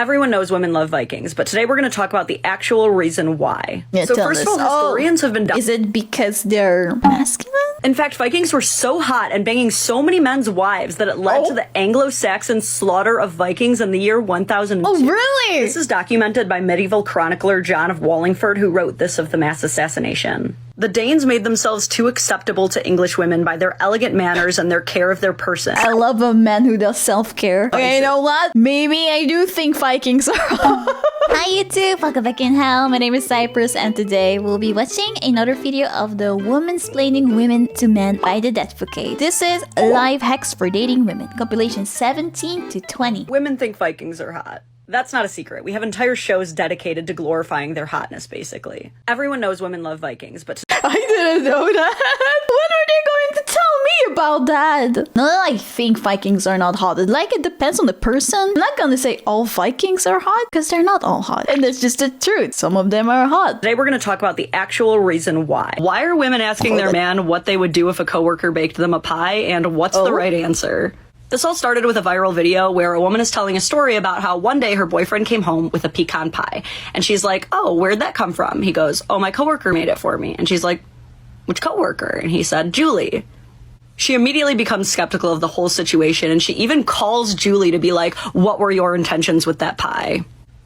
Everyone knows women love Vikings, but today we're going to talk about the actual reason why. Yeah, so first of all, historians have been... Is it because they're masculine? In fact, Vikings were so hot and banging so many men's wives that it led to the Anglo-Saxon slaughter of Vikings in the year 1002. Oh, really? This is documented by medieval chronicler John of Wallingford, who wrote this of the mass assassination. The Danes made themselves too acceptable to English women by their elegant manners and their care of their person. I love a man who does self-care. Okay, you know what? Maybe I do think Vikings are Hi YouTube, welcome back in hell. My name is Cypress and today we'll be watching another video of the Womansplaining Women to Men by the Advocate. This is Life Hacks for Dating Women, compilation 17 to 20. Women think Vikings are hot. That's not a secret. We have entire shows dedicated to glorifying their hotness, basically. Everyone knows women love Vikings, but... I didn't know that. When are they going to tell me about that? Not that I think Vikings are not hot. Like, it depends on the person. I'm not gonna say all Vikings are hot, because they're not all hot. And that's just the truth. Some of them are hot. Today we're going to talk about the actual reason why. Why are women asking their man what they would do if a coworker baked them a pie, and what's the right answer? This all started with a viral video where a woman is telling a story about how one day her boyfriend came home with a pecan pie. And she's like, oh, where'd that come from? He goes, oh, my coworker made it for me. And she's like, which coworker? And he said, Julie. She immediately becomes skeptical of the whole situation, and she even calls Julie to be like, what were your intentions with that pie?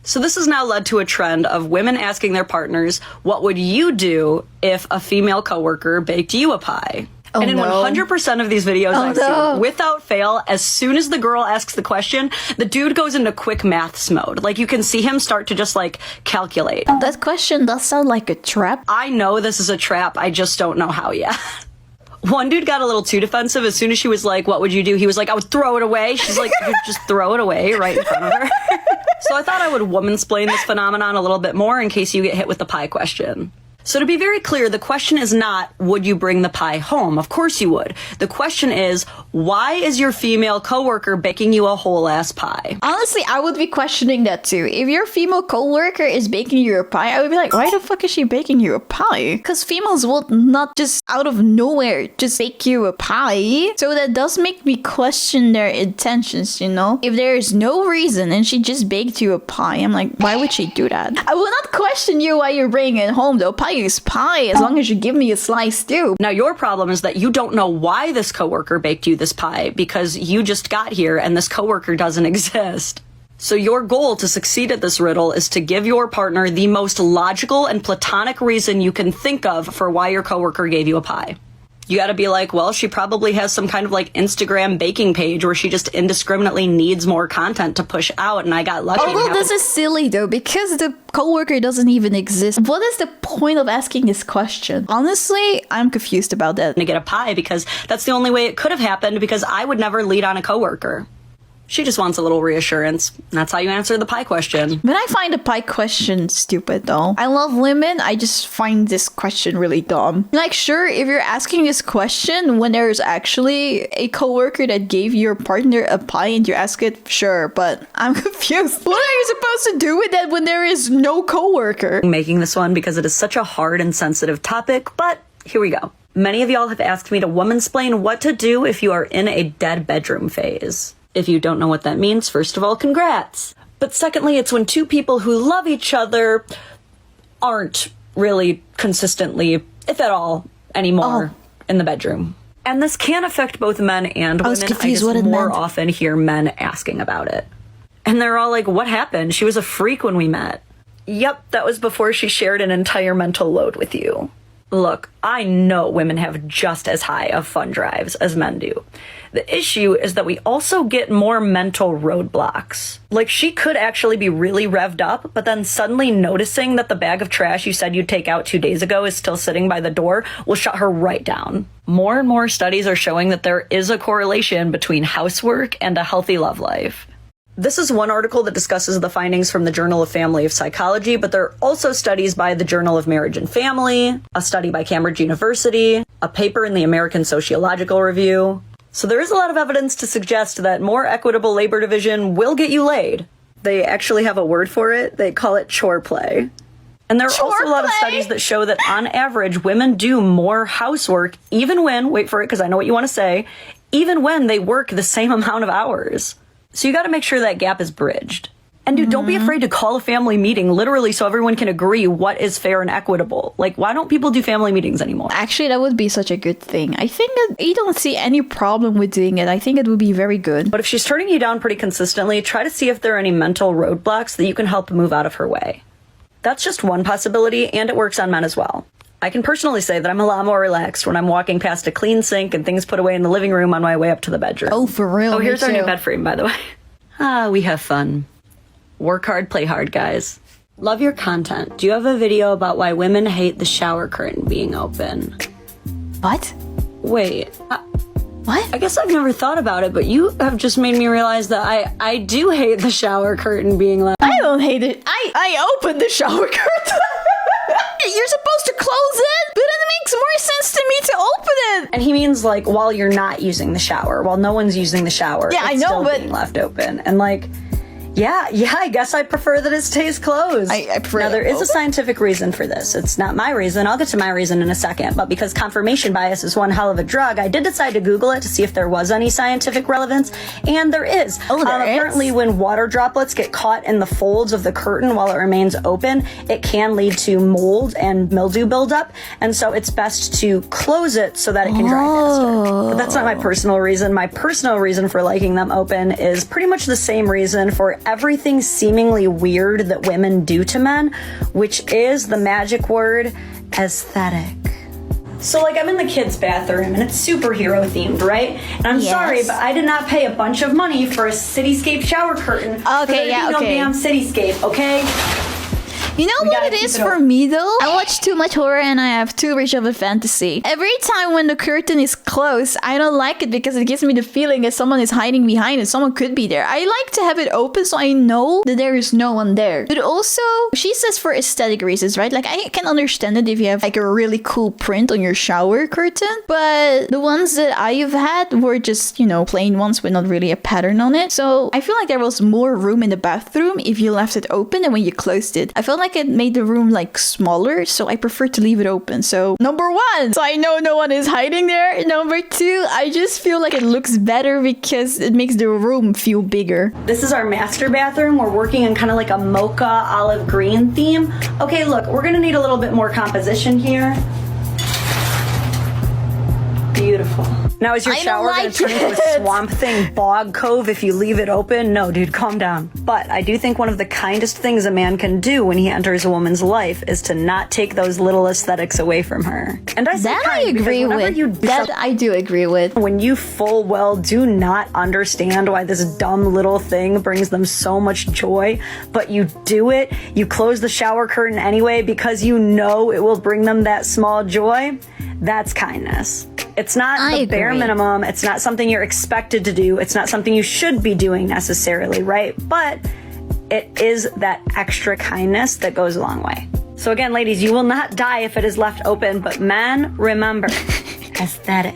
So this has now led to a trend of women asking their partners, what would you do if a female coworker baked you a pie? And in 100% of these videos I've seen, without fail, as soon as the girl asks the question, the dude goes into quick maths mode. Like, you can see him start to just, like, calculate. That question does sound like a trap. I know this is a trap, I just don't know how yet. One dude got a little too defensive. As soon as she was like, what would you do? He was like, I would throw it away. She's like, you just throw it away right in front of her. So I thought I would womansplain this phenomenon a little bit more in case you get hit with the pie question. So to be very clear, the question is not, would you bring the pie home? Of course you would. The question is, why is your female coworker baking you a whole ass pie? Honestly, I would be questioning that too. If your female coworker is baking you a pie, I would be like, why the fuck is she baking you a pie? Because females will not just out of nowhere just bake you a pie. So that does make me question their intentions, you know? If there is no reason and she just baked you a pie, I'm like, why would she do that? I will not question you while you're bringing it home though. Pie is pie, as long as you give me a slice too. Now your problem is that you don't know why this coworker baked you this pie because you just got here and this coworker doesn't exist. So your goal to succeed at this riddle is to give your partner the most logical and platonic reason you can think of for why your coworker gave you a pie. You gotta be like, well, she probably has some kind of like Instagram baking page where she just indiscriminately needs more content to push out, and I got lucky. Although this is silly though, because the coworker doesn't even exist. What is the point of asking this question? Honestly, I'm confused about that. To get a pie because that's the only way it could have happened, because I would never lead on a coworker. She just wants a little reassurance. That's how you answer the pie question. But I find the pie question stupid though. I love women, I just find this question really dumb. Like, sure, if you're asking this question when there's actually a coworker that gave your partner a pie and you ask it, sure, but I'm confused. What are you supposed to do with that when there is no coworker? I'm making this one because it is such a hard and sensitive topic, but here we go. Many of y'all have asked me to womansplain what to do if you are in a dead bedroom phase. If you don't know what that means, first of all, congrats. But secondly, it's when two people who love each other aren't really consistently, if at all, anymore in the bedroom. And this can affect both men and women. I just more often hear men asking about it. And they're all like, what happened? She was a freak when we met. Yep, that was before she shared an entire mental load with you. Look, I know women have just as high of fun drives as men do. The issue is that we also get more mental roadblocks. Like, she could actually be really revved up, but then suddenly noticing that the bag of trash you said you'd take out 2 days ago is still sitting by the door will shut her right down. More and more studies are showing that there is a correlation between housework and a healthy love life. This is one article that discusses the findings from the Journal of Family of Psychology, but there are also studies by the Journal of Marriage and Family, a study by Cambridge University, a paper in the American Sociological Review. So there is a lot of evidence to suggest that more equitable labor division will get you laid. They actually have a word for it. They call it chore play. And there are also a lot of studies that show that on average, women do more housework even when, wait for it because I know what you want to say, even when they work the same amount of hours. So you got to make sure that gap is bridged. And dude, don't be afraid to call a family meeting, literally, so everyone can agree what is fair and equitable. Like, why don't people do family meetings anymore? Actually, that would be such a good thing. I think that you don't see any problem with doing it. I think it would be very good. But if she's turning you down pretty consistently, try to see if there are any mental roadblocks that you can help move out of her way. That's just one possibility, and it works on men as well. I can personally say that I'm a lot more relaxed when I'm walking past a clean sink and things put away in the living room on my way up to the bedroom. Oh, for real? Oh, Me here's our new too. bed frame, by the way. We have fun. Work hard, play hard, guys. Love your content. Do you have a video about why women hate the shower curtain being open? What? Wait. What? I guess I've never thought about it, but you have just made me realize that I do hate the shower curtain being left. I don't hate it. I opened the shower curtain. You're supposed to close it, but it makes more sense to me to open it. And he means like while you're not using the shower, while no one's using the shower. Yeah, I it's know, still but- being left open. And like, yeah, I guess I prefer that it stays closed. I prefer now, there it is a open. scientific reason for this. It's not my reason. I'll get to my reason in a second. But because confirmation bias is one hell of a drug, I did decide to Google it to see if there was any scientific relevance. And there is. Oh, there is? Apparently, when water droplets get caught in the folds of the curtain while it remains open, it can lead to mold and mildew buildup. And so it's best to close it so that it can dry faster. But that's not my personal reason. My personal reason for liking them open is pretty much the same reason for everything seemingly weird that women do to men, which is the magic word aesthetic. So like I'm in the kids' bathroom and it's superhero themed, right? And I'm Yes. sorry, but I did not pay a bunch of money for a cityscape shower curtain. Okay, for there to yeah, be no okay. damn cityscape, okay? You know We what gotta it keep is it for open. me though? I watch too much horror and I have too rich of a fantasy. Every time when the curtain is closed, I don't like it because it gives me the feeling that someone is hiding behind it. Someone could be there. I like to have it open so I know that there is no one there. But also, she says for aesthetic reasons, right? Like I can understand it if you have like a really cool print on your shower curtain. But the ones that I've had were just, you know, plain ones with not really a pattern on it. So I feel like there was more room in the bathroom if you left it open than when you closed it. I felt like it made the room like smaller, so I prefer to leave it open. So number one, so I know no one is hiding there. Number two, I just feel like it looks better because it makes the room feel bigger. This is our master bathroom. We're working on kind of like a mocha olive green theme. Okay, look, we're gonna need a little bit more composition here. Beautiful. Now is your I don't shower gonna like turn into a it. swamp thing, bog cove if you leave it open? No, dude, calm down. But I do think one of the kindest things a man can do when he enters a woman's life is to not take those little aesthetics away from her. And I say That I kind because agree whenever with. you do That I do agree with. when you full well do not understand why this dumb little thing brings them so much joy, but you do it, you close the shower curtain anyway because you know it will bring them that small joy, that's kindness. It's not I the bare agree. minimum. It's not something you're expected to do. It's not something you should be doing necessarily, right? But it is that extra kindness that goes a long way. So again, ladies, you will not die if it is left open, but men, remember, aesthetic.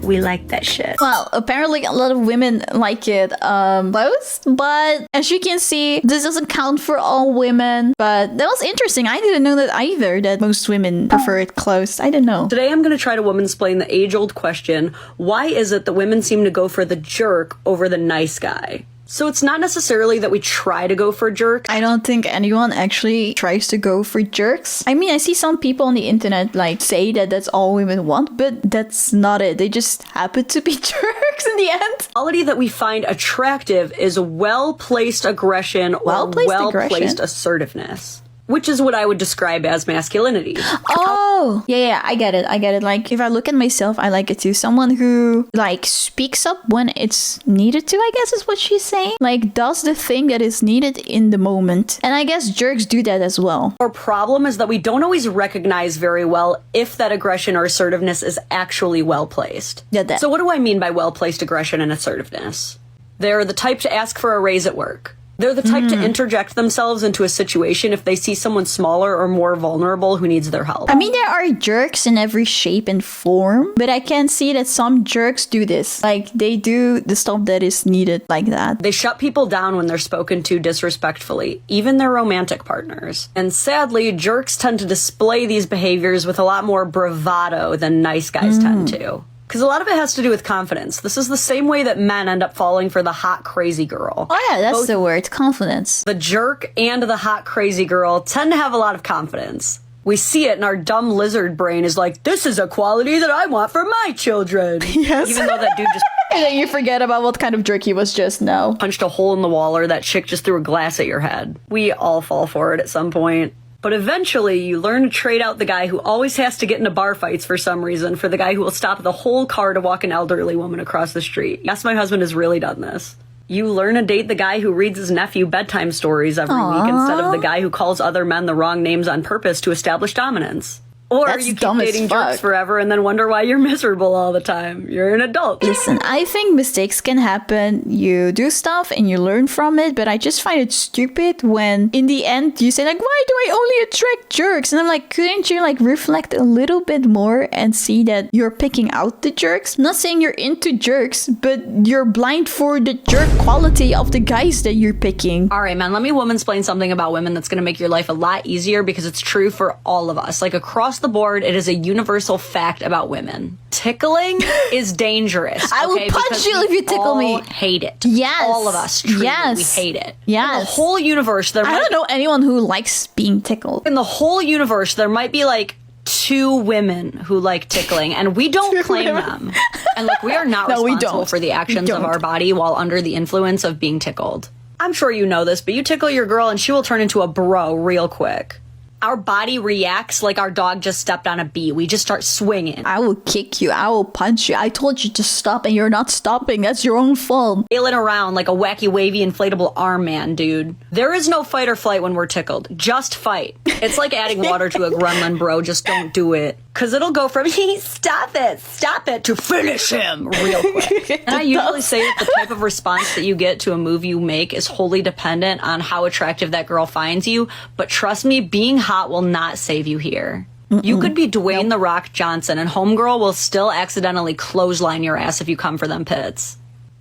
We like that shit. Well, apparently a lot of women like it closed, but as you can see, this doesn't count for all women. But that was interesting. I didn't know that either, that most women prefer it closed. I didn't know. Today I'm going to try to womansplain the age-old question, why is it that women seem to go for the jerk over the nice guy? So it's not necessarily that we try to go for jerks. I don't think anyone actually tries to go for jerks. I mean, I see some people on the internet like say that that's all women want, but that's not it. They just happen to be jerks in the end. Quality that we find attractive is well-placed aggression or Well-placed well-placed aggression? assertiveness, which is what I would describe as masculinity. Oh, yeah, I get it. Like, if I look at myself, I like it too. Someone who, like, speaks up when it's needed to, I guess is what she's saying. Like, does the thing that is needed in the moment. And I guess jerks do that as well. Our problem is that we don't always recognize very well if that aggression or assertiveness is actually well-placed. Yeah, that. So what do I mean by well-placed aggression and assertiveness? They're the type to ask for a raise at work. They're the type to interject themselves into a situation if they see someone smaller or more vulnerable who needs their help. I mean, there are jerks in every shape and form, but I can see that some jerks do this. Like, they do the stuff that is needed like that. They shut people down when they're spoken to disrespectfully, even their romantic partners. And sadly, jerks tend to display these behaviors with a lot more bravado than nice guys tend to. Because a lot of it has to do with confidence. This is the same way that men end up falling for the hot, crazy girl. Oh yeah, that's the word, confidence. The jerk and the hot, crazy girl tend to have a lot of confidence. We see it, and our dumb lizard brain is like, this is a quality that I want for my children. Yes. Even though that dude just And then you forget about what kind of jerk he was just now. punched a hole in the wall, or that chick just threw a glass at your head. We all fall for it at some point. But eventually, you learn to trade out the guy who always has to get into bar fights for some reason for the guy who will stop the whole car to walk an elderly woman across the street. Yes, my husband has really done this. You learn to date the guy who reads his nephew bedtime stories every week instead of the guy who calls other men the wrong names on purpose to establish dominance. Or That's you keep dumb as dating fuck. jerks forever and then wonder why you're miserable all the time. You're an adult. Listen, I think mistakes can happen. You do stuff and you learn from it, but I just find it stupid when in the end you say like, why do I only attract jerks? And I'm like, couldn't you like reflect a little bit more and see that you're picking out the jerks? Not saying you're into jerks, but you're blind for the jerk quality of the guys that you're picking. All right, man, let me womansplain something about women that's going to make your life a lot easier because it's true for all of us. Like across the board, it is a universal fact about women. Tickling is dangerous. I will okay? punch Because you if you tickle we me. all hate it. Yes. All of us. Truly, Yes. we hate it. Yes. In the whole universe, there I might, don't know anyone who likes being tickled. in the whole universe, there might be like 2 women who like tickling, and we don't claim them. And look, we are not No, we responsible don't. for the actions We of don't. our body while under the influence of being tickled. I'm sure you know this, but you tickle your girl and she will turn into a bro real quick. Our body reacts like our dog just stepped on a bee. We just start swinging. I will kick you. I will punch you. I told you to stop and you're not stopping. That's your own fault. Ailing around like a wacky, wavy, inflatable arm man, dude. There is no fight or flight when we're tickled. Just fight. It's like adding water to a gremlin, bro. Just don't do it. Because it'll go from, stop it, to finish him real quick. And I usually say that the type of response that you get to a move you make is wholly dependent on how attractive that girl finds you. But trust me, being hot will not save you here. You could be Dwayne The Rock Johnson and homegirl will still accidentally clothesline your ass if you come for them pits.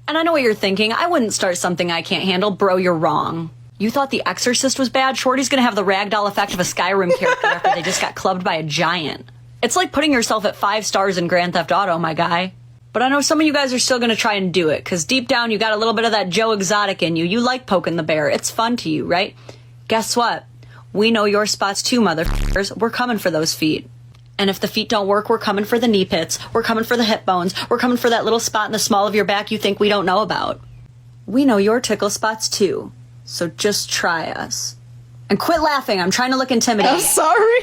And I know what you're thinking. I wouldn't start something I can't handle. Bro, you're wrong. You thought The Exorcist was bad? Shorty's gonna have the ragdoll effect of a Skyrim character after they just got clubbed by a giant. It's like putting yourself at 5 stars in Grand Theft Auto, my guy. But I know some of you guys are still gonna try and do it, because deep down you got a little bit of that Joe Exotic in you. You like poking the bear. It's fun to you, right? Guess what? We know your spots too, motherfuckers. We're coming for those feet. And if the feet don't work, we're coming for the knee pits. We're coming for the hip bones. We're coming for that little spot in the small of your back you think we don't know about. We know your tickle spots too. So just try us. And quit laughing. I'm trying to look intimidating. I'm sorry.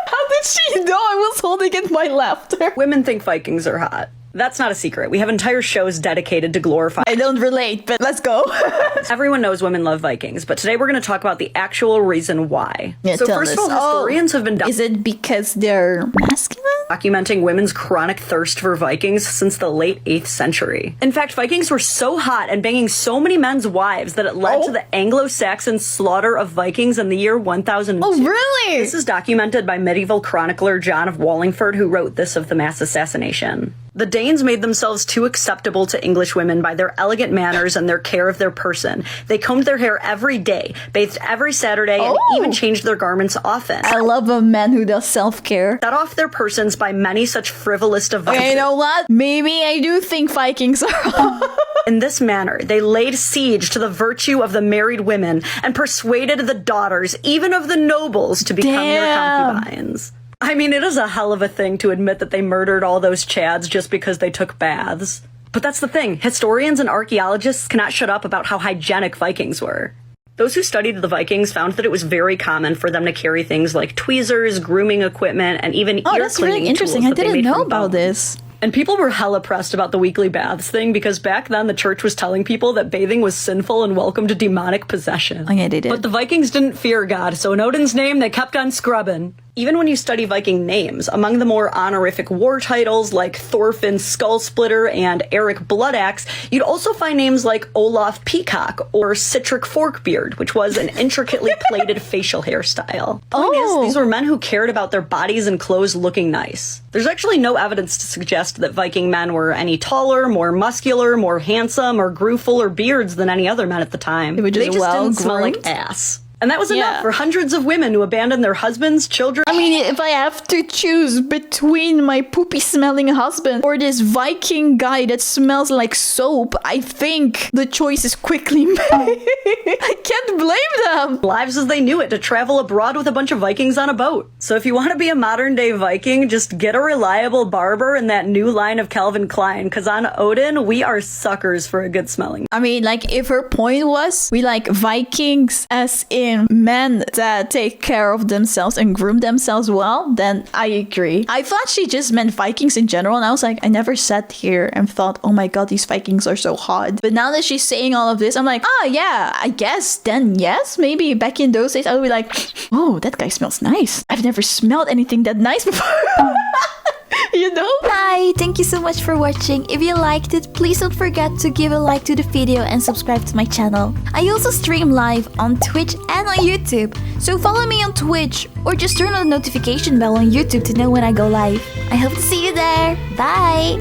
How did she know I was holding in my laughter? Women think Vikings are hot. That's not a secret. We have entire shows dedicated to glorify. I don't relate, but let's go. Everyone knows women love Vikings, but today we're going to talk about the actual reason why. Yeah, so tell first us. of all, historians have been Is it because they're masculine? documenting women's chronic thirst for Vikings since the late 8th century. In fact, Vikings were so hot and banging so many men's wives that it led to the Anglo-Saxon slaughter of Vikings in the year 1002. Oh, really? This is documented by medieval chronicler John of Wallingford, who wrote this of the mass assassination. The Danes made themselves too acceptable to English women by their elegant manners and their care of their person. They combed their hair every day, bathed every Saturday, and even changed their garments often. I love a man who does self-care. Set off their persons by many such frivolous devices. Okay, you know what? Maybe I do think Vikings are. In this manner, they laid siege to the virtue of the married women and persuaded the daughters, even of the nobles, to become their Damn. concubines. I mean, it is a hell of a thing to admit that they murdered all those chads just because they took baths. But that's the thing. Historians and archaeologists cannot shut up about how hygienic Vikings were. Those who studied the Vikings found that it was very common for them to carry things like tweezers, grooming equipment, and even ear That's cleaning really interesting. tools I that they didn't made know from about bone. this. And people were hella pressed about the weekly baths thing because back then the church was telling people that bathing was sinful and welcome to demonic possession. Oh, yeah, they did. But the Vikings didn't fear God, so in Odin's name they kept on scrubbing. Even when you study Viking names, among the more honorific war titles like Thorfinn Skullsplitter and Eric Bloodaxe, you'd also find names like Olaf Peacock or Citric Forkbeard, which was an intricately plaited facial hairstyle. Point is, these were men who cared about their bodies and clothes looking nice. There's actually no evidence to suggest that Viking men were any taller, more muscular, more handsome, or grew fuller beards than any other men at the time. They were just didn't smell well-groomed? like ass. And that was enough Yeah. for hundreds of women to abandon their husbands, children. I mean, if I have to choose between my poopy smelling husband or this Viking guy that smells like soap, I think the choice is quickly made. I can't blame them. Lives as they knew it, to travel abroad with a bunch of Vikings on a boat. So if you want to be a modern day Viking, just get a reliable barber in that new line of Calvin Klein, because on Odin, we are suckers for a good smelling. I mean, like, if her point was we like Vikings as in men that take care of themselves and groom themselves well, then I agree. I thought she just meant Vikings in general, and I was like, I never sat here and thought, oh my god, these Vikings are so hot. But now that she's saying all of this, I'm like, oh yeah, I guess then yes, maybe back in those days I would be like, oh, that guy smells nice. I've never smelled anything that nice before. You know? Hi, thank you so much for watching. If you liked it, please don't forget to give a like to the video and subscribe to my channel. I also stream live on Twitch and on YouTube, so follow me on Twitch or just turn on the notification bell on YouTube to know when I go live. I hope to see you there. Bye!